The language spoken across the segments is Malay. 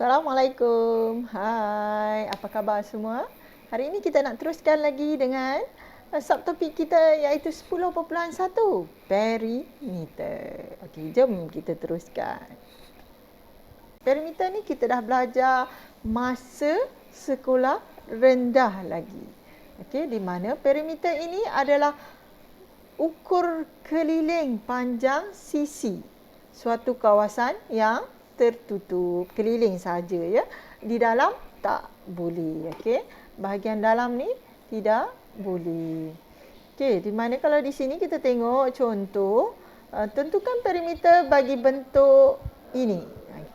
Assalamualaikum. Hai, apa khabar semua? Hari ini kita nak teruskan lagi dengan subtopik kita iaitu 10.1 perimeter. Okey, jom kita teruskan. Perimeter ni kita dah belajar masa sekolah rendah lagi. Okey, di mana perimeter ini adalah ukur keliling panjang sisi suatu kawasan yang tertutup, keliling saja ya. Di dalam tak boleh, okey. Bahagian dalam ni tidak boleh. Okey, di mana kalau di sini kita tengok contoh, tentukan perimeter bagi bentuk ini.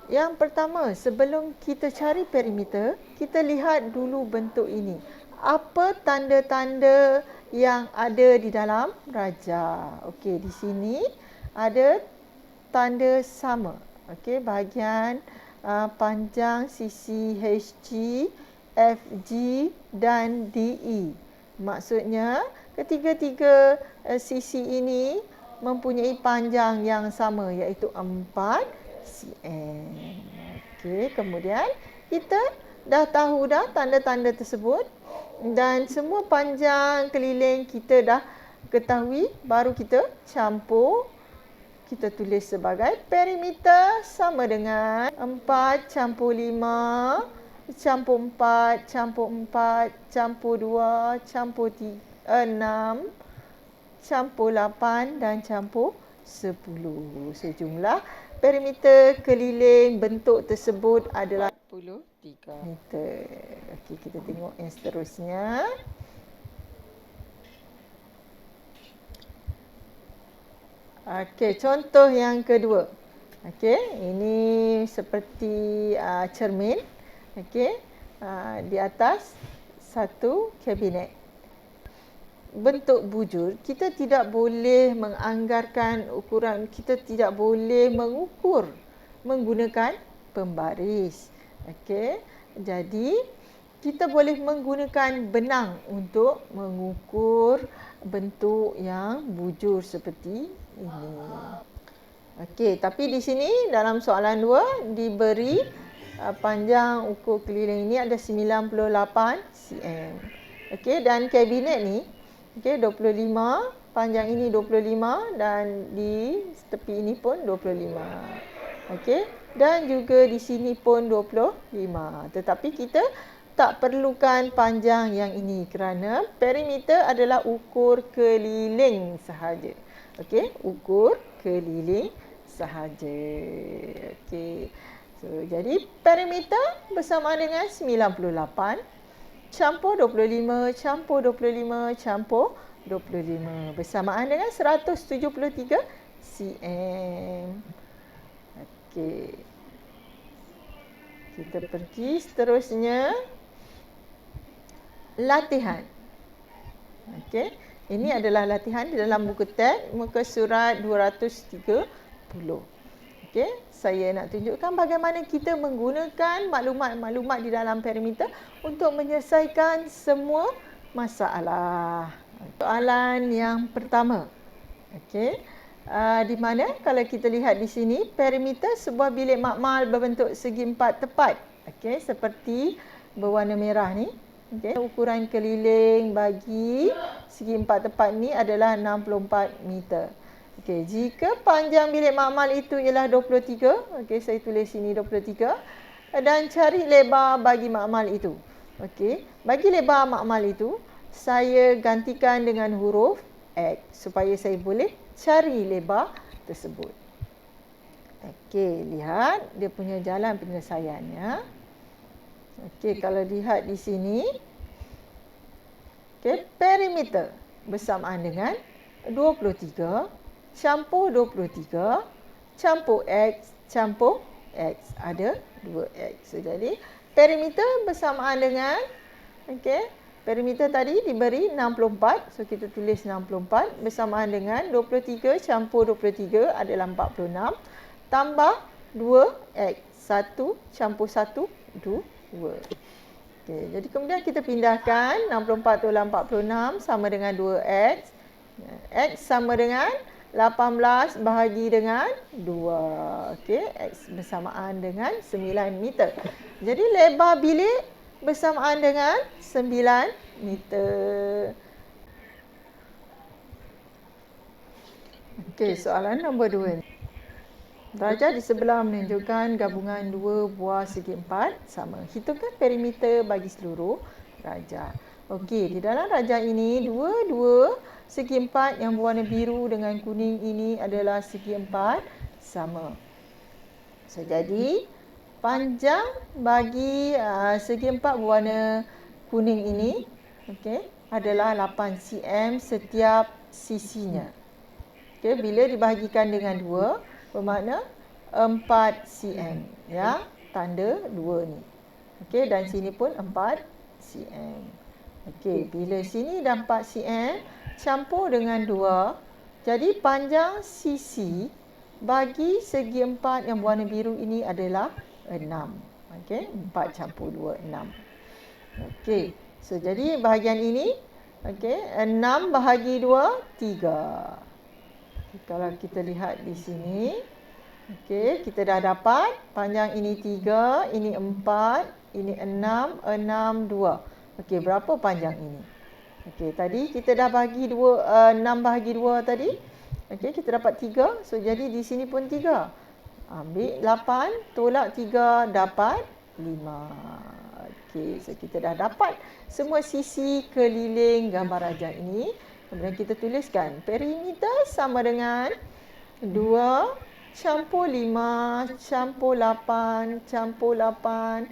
Yang pertama, sebelum kita cari perimeter, kita lihat dulu bentuk ini. Apa tanda-tanda yang ada di dalam rajah? Okey, di sini ada tanda sama. Okey, bahagian panjang sisi HG, FG dan DE. Maksudnya ketiga-tiga sisi ini mempunyai panjang yang sama iaitu 4 cm. Okey, kemudian kita dah tahu dah tanda-tanda tersebut dan semua panjang keliling kita dah ketahui, baru kita campur. Kita tulis sebagai perimeter sama dengan 4 campur 5 campur 4 campur 4 campur 2 campur 6 campur 8 dan campur 10. Sejumlah perimeter keliling bentuk tersebut adalah 23 meter. Okey, kita tengok yang seterusnya. Okey, contoh yang kedua. Okey, ini seperti cermin. Okey, di atas satu kabinet. Bentuk bujur, kita tidak boleh menganggarkan ukuran, kita tidak boleh mengukur menggunakan pembaris. Okey, jadi kita boleh menggunakan benang untuk mengukur bentuk yang bujur seperti ini. Okey, tapi di sini dalam soalan 2 diberi panjang ukur keliling ini ada 98 cm. Okey, dan kabinet ni okey 25, panjang ini 25 dan di tepi ini pun 25. Okey, dan juga di sini pun 25. Tetapi kita tak perlukan panjang yang ini kerana perimeter adalah ukur keliling sahaja. Okey, ukur keliling sahaja. Okey. So, jadi perimeter bersama dengan 98 campur 25 campur 25 campur 25 bersamaan dengan 173 cm. Okey. Kita pergi seterusnya. Latihan. Okey, ini adalah latihan di dalam buku teks muka surat 230. Okey, saya nak tunjukkan bagaimana kita menggunakan maklumat-maklumat di dalam perimeter untuk menyelesaikan semua masalah. Soalan yang pertama. Okey, di mana kalau kita lihat di sini perimeter sebuah bilik makmal berbentuk segi empat tepat. Okey, seperti berwarna merah ni. Okey, ukuran keliling bagi segi empat tepat ni adalah 64 meter. Okey, jika panjang bilik makmal itu ialah 23, okey saya tulis sini 23 dan cari lebar bagi makmal itu. Okey, bagi lebar makmal itu saya gantikan dengan huruf X supaya saya boleh cari lebar tersebut. Okey, lihat dia punya jalan penyelesaiannya. Okey, kalau lihat di sini, okey, perimeter bersamaan dengan 23 campur 23 campur X campur X. Ada 2X. So, jadi perimeter bersamaan dengan, okey, perimeter tadi diberi 64. So, kita tulis 64 bersamaan dengan 23 campur 23 adalah 46 tambah 2X. 1 campur 1, 2. Okey, jadi kemudian kita pindahkan 64 tolak 46 sama dengan 2X. X sama dengan 18 bahagi dengan 2. Okey, X bersamaan dengan 9 meter. Jadi lebar bilik bersamaan dengan 9 meter. Okey, soalan nombor 2. Darjah di sebelah menunjukkan gabungan dua buah segi empat sama. Hitungkan perimeter bagi seluruh darjah. Okey, di dalam darjah ini dua segi empat yang berwarna biru dengan kuning ini adalah segi empat sama. So, jadi panjang bagi segi empat berwarna kuning ini adalah 8 cm setiap sisinya. Okey, bila dibahagikan dengan 2 bermakna 4 cm ya, tanda 2 ni. Okey, dan sini pun 4 cm. Okey, bila sini dah 4 cm campur dengan 2, jadi panjang sisi bagi segi 4 yang berwarna biru ini adalah 6. Okey, 4 campur 2 6. Okey, so jadi bahagian ini 6 bahagi 2 3. Kalau kita lihat di sini, kita dah dapat panjang ini 3, ini 4, ini 6, 6, 2. Okey, berapa panjang ini? Okey, tadi kita dah bagi 6 bahagi 2 tadi. Okey, kita dapat 3. So, jadi di sini pun 3. Ambil 8, tolak 3, dapat 5. Okey, so kita dah dapat semua sisi keliling gambar darjah ini. Kemudian kita tuliskan perimeter sama dengan 2 campur 5 campur 8 campur 8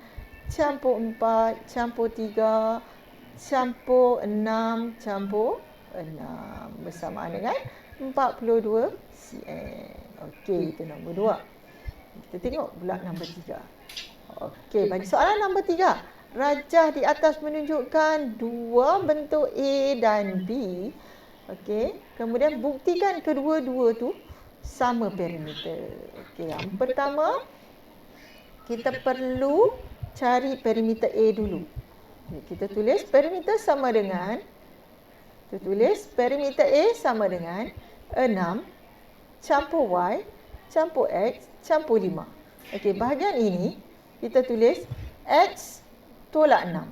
campur 4 campur 3 campur 6 campur 6 bersamaan dengan 42 cm. Okey, itu nombor 2. Kita tengok pula nombor 3. Okey, bagi soalan nombor 3. Rajah di atas menunjukkan dua bentuk A dan B. Okey, kemudian buktikan kedua-dua tu sama perimeter. Okey, yang pertama kita perlu cari perimeter A dulu. Okay, kita tulis perimeter sama dengan perimeter A sama dengan 6 campur Y campur X campur 5. Okey, bahagian ini kita tulis X tolak 6.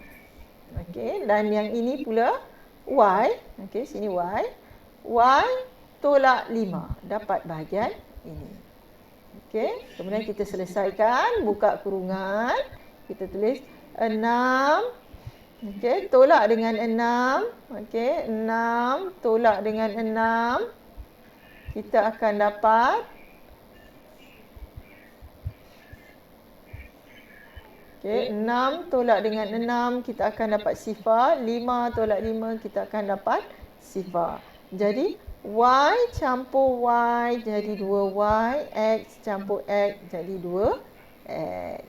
Okey, dan yang ini pula Y. Okey, sini Y. Y tolak 5. Dapat bahagian ini. Okey, kemudian kita selesaikan, buka kurungan. Kita tulis 6. Okey, tolak dengan 6. Okey, 6 tolak dengan 6. Kita akan dapat okey, 6 tolak dengan 6 kita akan dapat sifar. 5 tolak 5 kita akan dapat sifar. Jadi Y campur Y jadi 2Y. X campur X jadi 2X.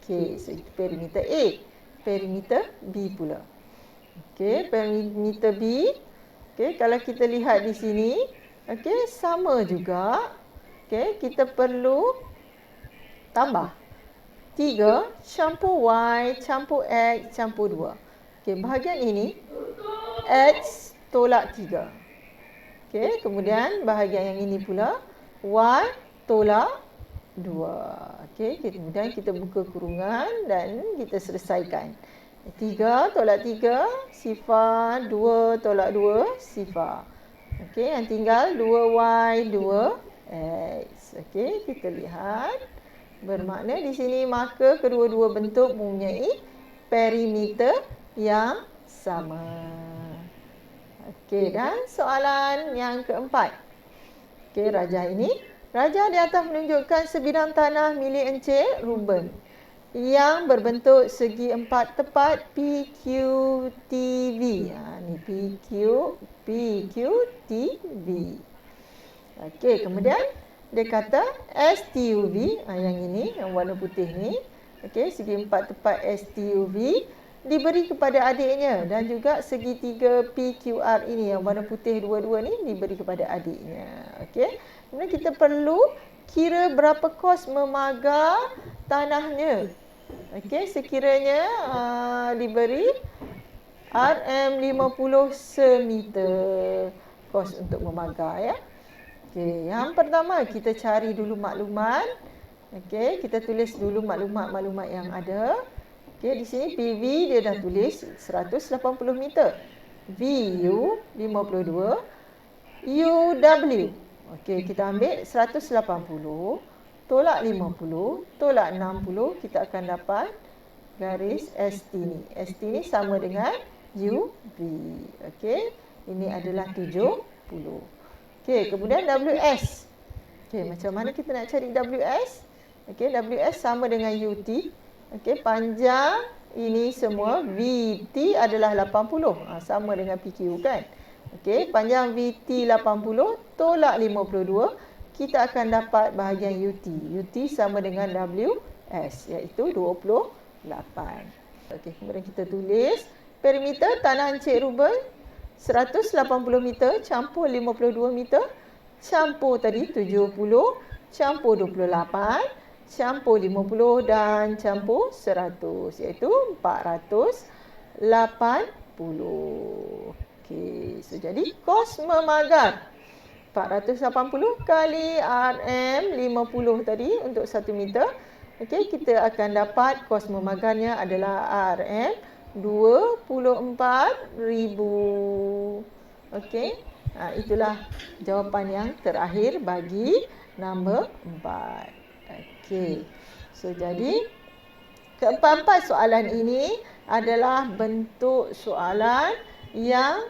Okey, so itu perimeter A. Perimeter B pula. Okey, perimeter B. Okey, kalau kita lihat di sini, okey, sama juga. Okey, kita perlu tambah 3 campur Y campur X campur 2. Okey, bahagian ini X tolak 3. Okey, kemudian bahagian yang ini pula Y tolak 2. Okey, kemudian kita buka kurungan dan kita selesaikan. 3 tolak 3 sifar, 2 tolak 2 sifar. Okey, yang tinggal 2Y 2X. Okey, kita lihat. Bermakna di sini maka kedua-dua bentuk mempunyai perimeter yang sama. Okey, dan soalan yang keempat. Okey, rajah ini. Rajah di atas menunjukkan sebidang tanah milik Encik Ruben yang berbentuk segi empat tepat PQTV. Ni PQTV. Okey, kemudian dia kata STUV, yang ini, yang warna putih ni. Okey, segi empat tepat STUV diberi kepada adiknya dan juga segitiga PQR ini yang warna putih dua-dua ni diberi kepada adiknya. Okey. Kemudian kita perlu kira berapa kos memagar tanahnya. Okey, sekiranya diberi RM50 semeter kos untuk memagar ya. Okey, yang pertama kita cari dulu maklumat. Okey, kita tulis dulu maklumat-maklumat yang ada. Okey, di sini PV dia dah tulis 180 meter. VU 52, UW. Okey, kita ambil 180 tolak 50 tolak 60, kita akan dapat garis ST ni. ST ni sama dengan UV. Okey, ini adalah 70. Okey, kemudian WS. Okey, macam mana kita nak cari WS? Okey, WS sama dengan UT. Okey, panjang ini semua VT adalah 80. Sama dengan PQ kan? Okey, panjang VT 80 tolak 52, kita akan dapat bahagian UT. UT sama dengan WS iaitu 28. Okey, kemudian kita tulis perimeter tanah Encik Ruben 180 meter campur 52 meter campur tadi 70 campur 28 campur 50 dan campur 100 iaitu 480. Okey, so jadi kos memagar 480 kali RM 50 tadi untuk 1 meter. Okey, kita akan dapat kos memagarnya adalah RM 24,000. Okey. Itulah jawapan yang terakhir bagi nombor 4. Okey. So jadi keempat soalan ini adalah bentuk soalan yang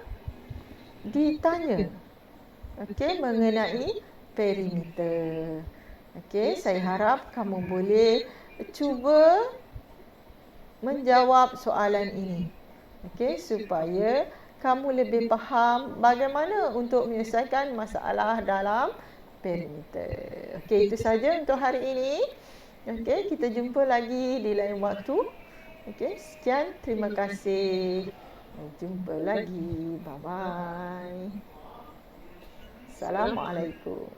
ditanya. Okey, mengenai perimeter. Okey, saya harap kamu boleh cuba menjawab soalan ini. Okey, supaya kamu lebih faham bagaimana untuk menyelesaikan masalah dalam perimeter. Okey, itu saja untuk hari ini. Okey, kita jumpa lagi di lain waktu. Okey, sekian, terima kasih. Jumpa lagi. Bye-bye. Assalamualaikum.